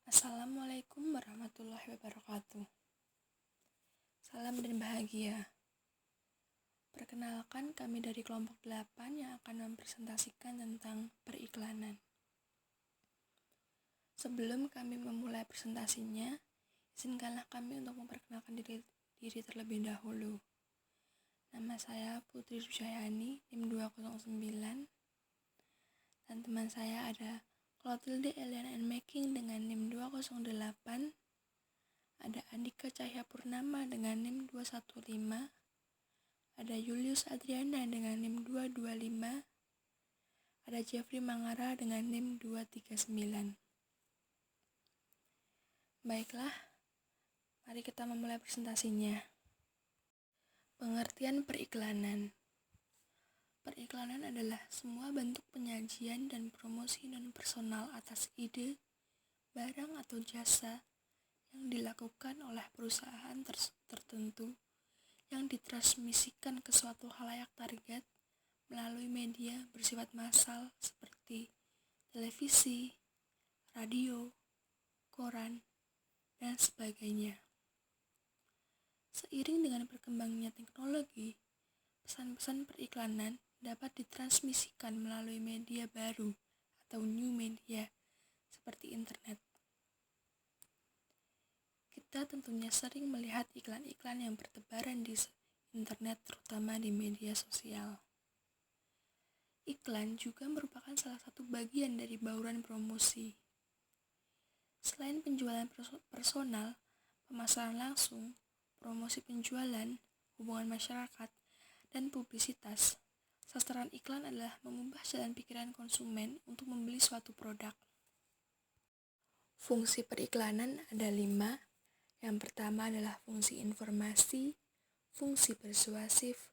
Assalamualaikum warahmatullahi wabarakatuh. Salam dan bahagia. Perkenalkan, kami dari kelompok 8 yang akan mempresentasikan tentang periklanan. Sebelum kami memulai presentasinya, izinkanlah kami untuk memperkenalkan diri terlebih dahulu. Nama saya Putri Rusyayani, NIM 209, dan teman saya ada Clotilde Eliana and Making dengan NIM 208, ada Andika Cahyapurnama dengan NIM 215, ada Julius Adriana dengan NIM 225, ada Jeffrey Mangara dengan NIM 239. Baiklah, mari kita memulai presentasinya. Pengertian periklanan. Periklanan adalah semua bentuk penyajian dan promosi non-personal atas ide, barang atau jasa yang dilakukan oleh perusahaan tertentu yang ditransmisikan ke suatu khalayak target melalui media bersifat massal seperti televisi, radio, koran, dan sebagainya. Seiring dengan berkembangnya teknologi, pesan-pesan periklanan dapat ditransmisikan melalui media baru atau new media seperti internet. Kita tentunya sering melihat iklan-iklan yang bertebaran di internet, terutama di media sosial. Iklan juga merupakan salah satu bagian dari bauran promosi. Selain penjualan personal, pemasaran langsung, promosi penjualan, hubungan masyarakat, dan publisitas, sasaran iklan adalah mengubah jalan pikiran konsumen untuk membeli suatu produk. Fungsi periklanan ada 5. Yang pertama adalah fungsi informasi, fungsi persuasif,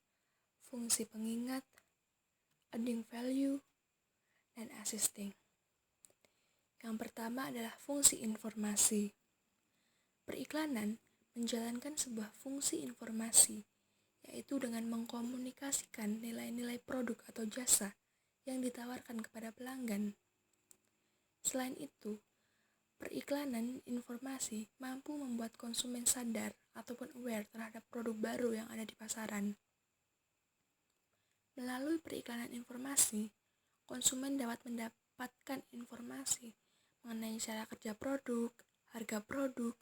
fungsi pengingat, adding value, dan assisting. Yang pertama adalah fungsi informasi. Periklanan menjalankan sebuah fungsi informasi, yaitu dengan mengkomunikasikan nilai-nilai produk atau jasa yang ditawarkan kepada pelanggan. Selain itu, periklanan informasi mampu membuat konsumen sadar ataupun aware terhadap produk baru yang ada di pasaran. Melalui periklanan informasi, konsumen dapat mendapatkan informasi mengenai cara kerja produk, harga produk,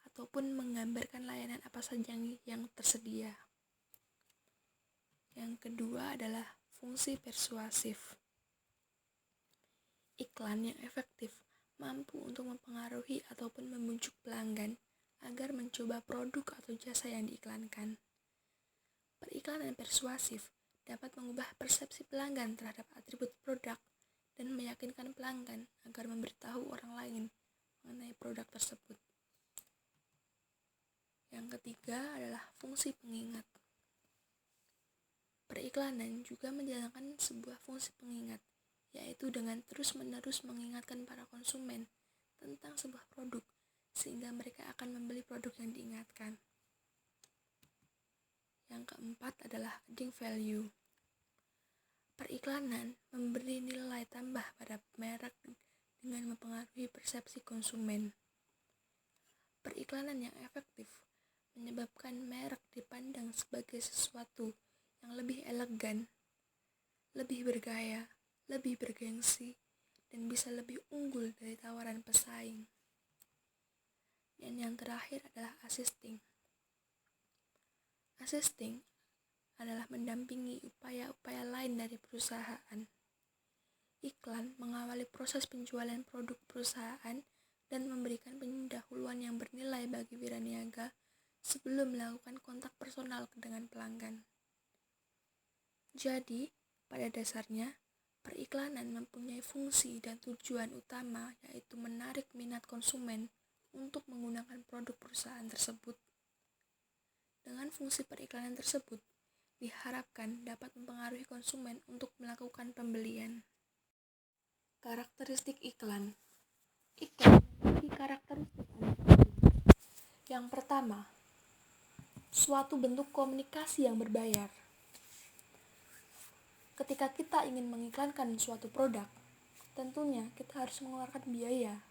ataupun menggambarkan layanan apa saja yang tersedia. Yang kedua adalah fungsi persuasif. Iklan yang efektif mampu untuk mempengaruhi ataupun membujuk pelanggan agar mencoba produk atau jasa yang diiklankan. Periklanan persuasif dapat mengubah persepsi pelanggan terhadap atribut produk dan meyakinkan pelanggan agar memberitahu orang lain mengenai produk tersebut. Yang ketiga adalah fungsi pengingat. Periklanan juga menjalankan sebuah fungsi pengingat, yaitu dengan terus-menerus mengingatkan para konsumen tentang sebuah produk, sehingga mereka akan membeli produk yang diingatkan. Yang keempat adalah adding value. Periklanan memberi nilai tambah pada merek dengan mempengaruhi persepsi konsumen. Periklanan yang efektif menyebabkan merek dipandang sebagai sesuatu yang lebih elegan, lebih bergaya, lebih bergengsi, dan bisa lebih unggul dari tawaran pesaing. Dan yang terakhir adalah assisting. Assisting adalah mendampingi upaya-upaya lain dari perusahaan. Iklan mengawali proses penjualan produk perusahaan dan memberikan pendahuluan yang bernilai bagi wiraniaga sebelum melakukan kontak personal dengan pelanggan. Jadi, pada dasarnya, periklanan mempunyai fungsi dan tujuan utama, yaitu menarik minat konsumen untuk menggunakan produk perusahaan tersebut. Dengan fungsi periklanan tersebut, diharapkan dapat mempengaruhi konsumen untuk melakukan pembelian. Karakteristik iklan. Iklan memiliki karakteristik. Yang pertama, suatu bentuk komunikasi yang berbayar. Ketika kita ingin mengiklankan suatu produk, tentunya kita harus mengeluarkan biaya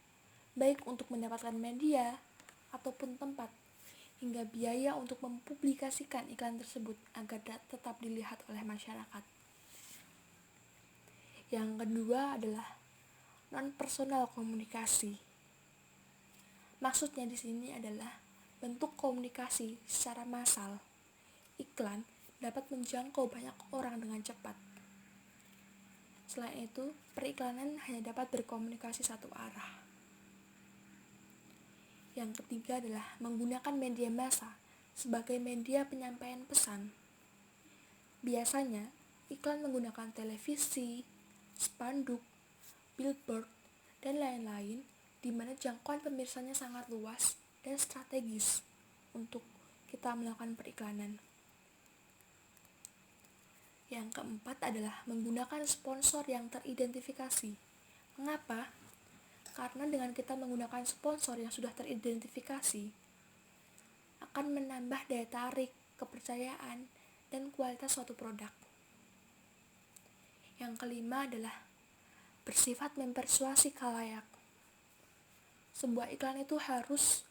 baik untuk mendapatkan media ataupun tempat, hingga biaya untuk mempublikasikan iklan tersebut agar tetap dilihat oleh masyarakat. Yang kedua adalah non-personal komunikasi. Maksudnya di sini adalah bentuk komunikasi secara massal. Iklan dapat menjangkau banyak orang dengan cepat. Selain itu, periklanan hanya dapat berkomunikasi satu arah. Yang ketiga adalah menggunakan media massa sebagai media penyampaian pesan. Biasanya, iklan menggunakan televisi, spanduk, billboard, dan lain-lain, di mana jangkauan pemirsanya sangat luas dan strategis untuk kita melakukan periklanan. Yang keempat adalah menggunakan sponsor yang teridentifikasi. Mengapa? Karena dengan kita menggunakan sponsor yang sudah teridentifikasi, akan menambah daya tarik, kepercayaan, dan kualitas suatu produk. Yang kelima adalah bersifat mempersuasi khalayak. Sebuah iklan itu harus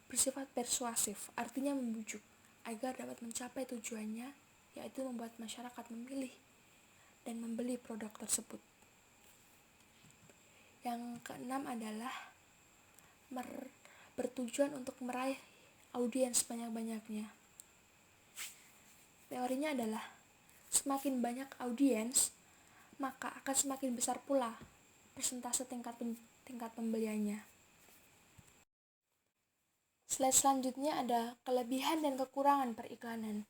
bersifat persuasif, artinya membujuk, agar dapat mencapai tujuannya, yaitu membuat masyarakat memilih dan membeli produk tersebut. Yang keenam adalah bertujuan untuk meraih audiens sebanyak-banyaknya. Teorinya adalah semakin banyak audiens, maka akan semakin besar pula persentase tingkat pembeliannya. Slide selanjutnya ada kelebihan dan kekurangan periklanan.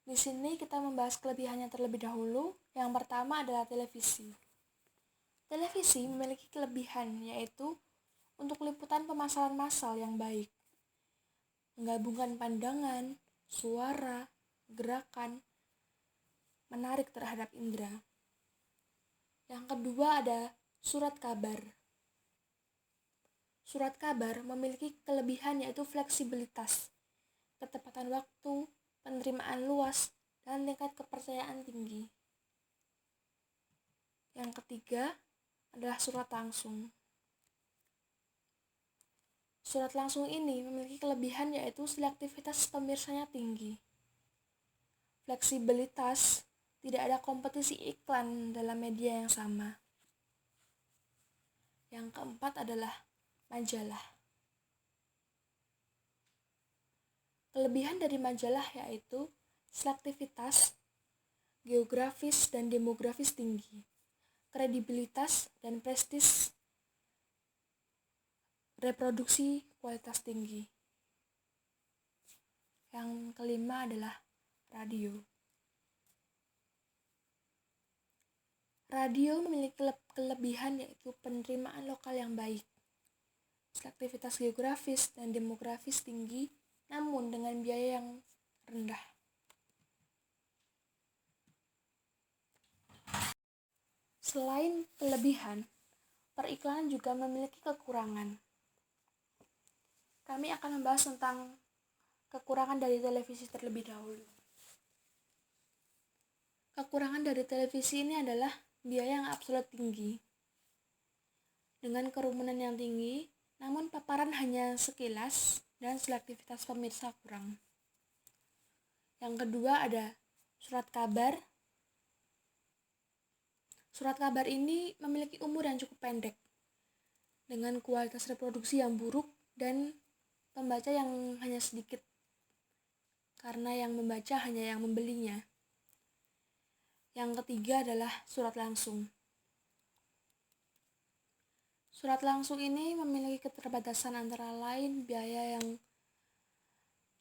Di sini kita membahas kelebihannya terlebih dahulu. Yang pertama adalah televisi. Televisi memiliki kelebihan, yaitu untuk liputan pemasaran massal yang baik, menggabungkan pandangan, suara, gerakan, menarik terhadap indera. Yang kedua ada surat kabar. Surat kabar memiliki kelebihan, yaitu fleksibilitas, ketepatan waktu, penerimaan luas, dan tingkat kepercayaan tinggi. Yang ketiga adalah surat langsung. Surat langsung ini memiliki kelebihan, yaitu selektivitas pemirsanya tinggi. Fleksibilitas, tidak ada kompetisi iklan dalam media yang sama. Yang keempat adalah majalah. Kelebihan dari majalah yaitu selektivitas, geografis dan demografis tinggi, kredibilitas dan prestis, reproduksi kualitas tinggi. Yang kelima adalah radio. Radio memiliki kelebihan, yaitu penerimaan lokal yang baik, selektivitas geografis dan demografis tinggi, namun dengan biaya yang rendah. Selain kelebihan, periklanan juga memiliki kekurangan. Kami akan membahas tentang kekurangan dari televisi terlebih dahulu. Kekurangan dari televisi ini adalah biaya yang absolut tinggi. Dengan kerumunan yang tinggi, namun paparan hanya sekilas dan selektivitas pemirsa kurang. Yang kedua ada surat kabar. Surat kabar ini memiliki umur yang cukup pendek, dengan kualitas reproduksi yang buruk dan pembaca yang hanya sedikit, karena yang membaca hanya yang membelinya. Yang ketiga adalah surat langsung. Surat langsung ini memiliki keterbatasan, antara lain biaya yang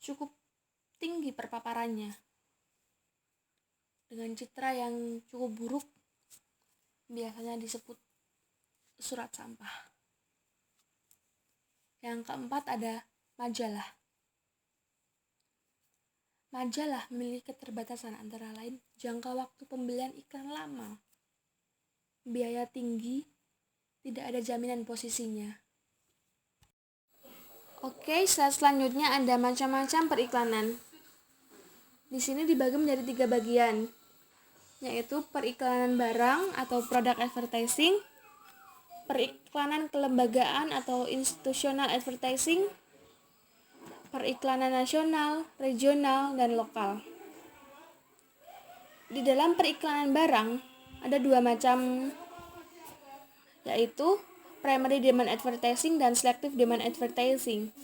cukup tinggi perpaparannya, dengan citra yang cukup buruk, biasanya disebut surat sampah. Yang keempat ada majalah. Majalah memiliki keterbatasan, antara lain jangka waktu pembelian iklan lama, biaya tinggi, tidak ada jaminan posisinya. Oke, slide selanjutnya ada macam-macam periklanan. Di sini dibagi menjadi 3 bagian, yaitu periklanan barang atau product advertising, periklanan kelembagaan atau institutional advertising, periklanan nasional, regional, dan lokal. Di dalam periklanan barang ada dua macam, yaitu primary demand advertising dan selective demand advertising.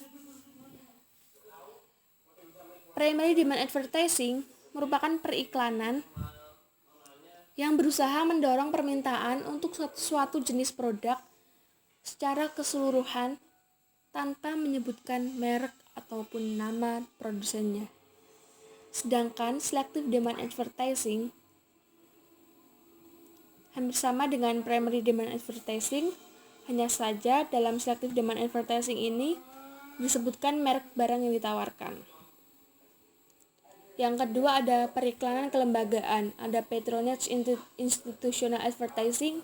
Primary demand advertising merupakan periklanan yang berusaha mendorong permintaan untuk suatu jenis produk secara keseluruhan tanpa menyebutkan merek ataupun nama produsennya. Sedangkan selective demand advertising hampir sama dengan primary demand advertising, hanya saja dalam selective demand advertising ini disebutkan merek barang yang ditawarkan. Yang kedua ada periklanan kelembagaan, ada patronage institutional advertising,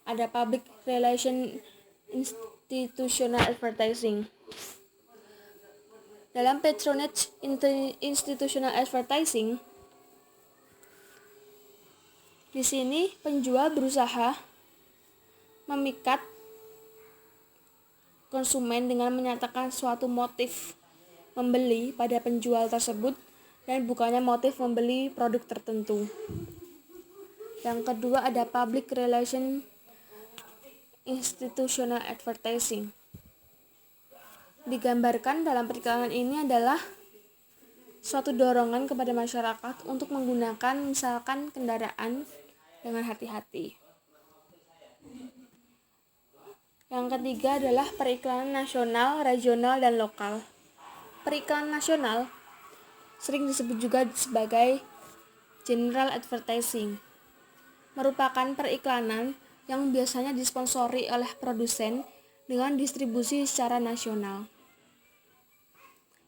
ada public relation institutional advertising. Dalam patronage institutional advertising, di sini penjual berusaha memikat konsumen dengan menyatakan suatu motif membeli pada penjual tersebut dan bukannya motif membeli produk tertentu. Yang kedua ada public relation institutional advertising. Digambarkan dalam periklanan ini adalah suatu dorongan kepada masyarakat untuk menggunakan misalkan kendaraan dengan hati-hati. Yang ketiga adalah periklanan nasional, regional, dan lokal. Periklanan nasional sering disebut juga sebagai general advertising, merupakan periklanan yang biasanya disponsori oleh produsen dengan distribusi secara nasional.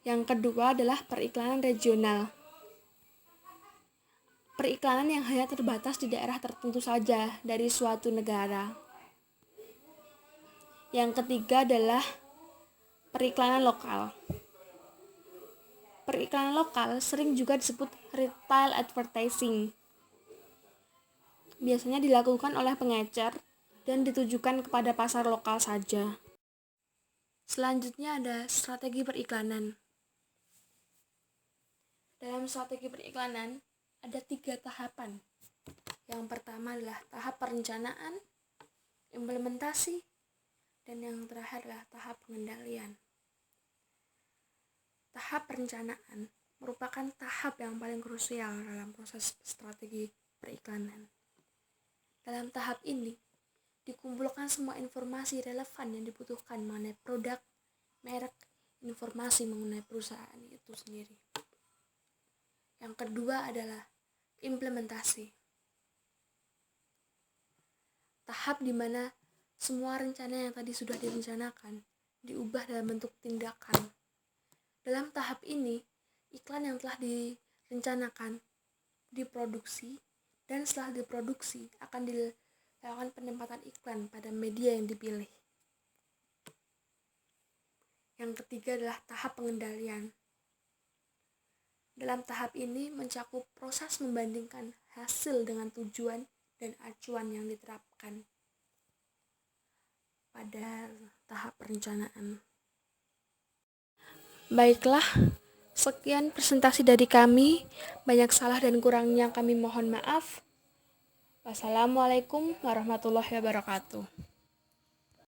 Yang kedua adalah periklanan regional. Periklanan yang hanya terbatas di daerah tertentu saja dari suatu negara. Yang ketiga adalah periklanan lokal. Periklanan lokal sering juga disebut retail advertising. Biasanya dilakukan oleh pengecer dan ditujukan kepada pasar lokal saja. Selanjutnya ada strategi periklanan. Dalam strategi periklanan ada 3 tahapan. Yang pertama adalah tahap perencanaan, implementasi, dan yang terakhir adalah tahap pengendalian. Tahap perencanaan merupakan tahap yang paling krusial dalam proses strategi periklanan. Dalam tahap ini, dikumpulkan semua informasi relevan yang dibutuhkan mengenai produk, merek, informasi mengenai perusahaan itu sendiri. Yang kedua adalah implementasi. Tahap di mana semua rencana yang tadi sudah direncanakan diubah dalam bentuk tindakan. Dalam tahap ini, iklan yang telah direncanakan diproduksi dan setelah diproduksi akan dilakukan penempatan iklan pada media yang dipilih. Yang ketiga adalah tahap pengendalian. Dalam tahap ini mencakup proses membandingkan hasil dengan tujuan dan acuan yang diterapkan pada tahap perencanaan. Baiklah, sekian presentasi dari kami. Banyak salah dan kurangnya kami mohon maaf. Wassalamualaikum warahmatullahi wabarakatuh.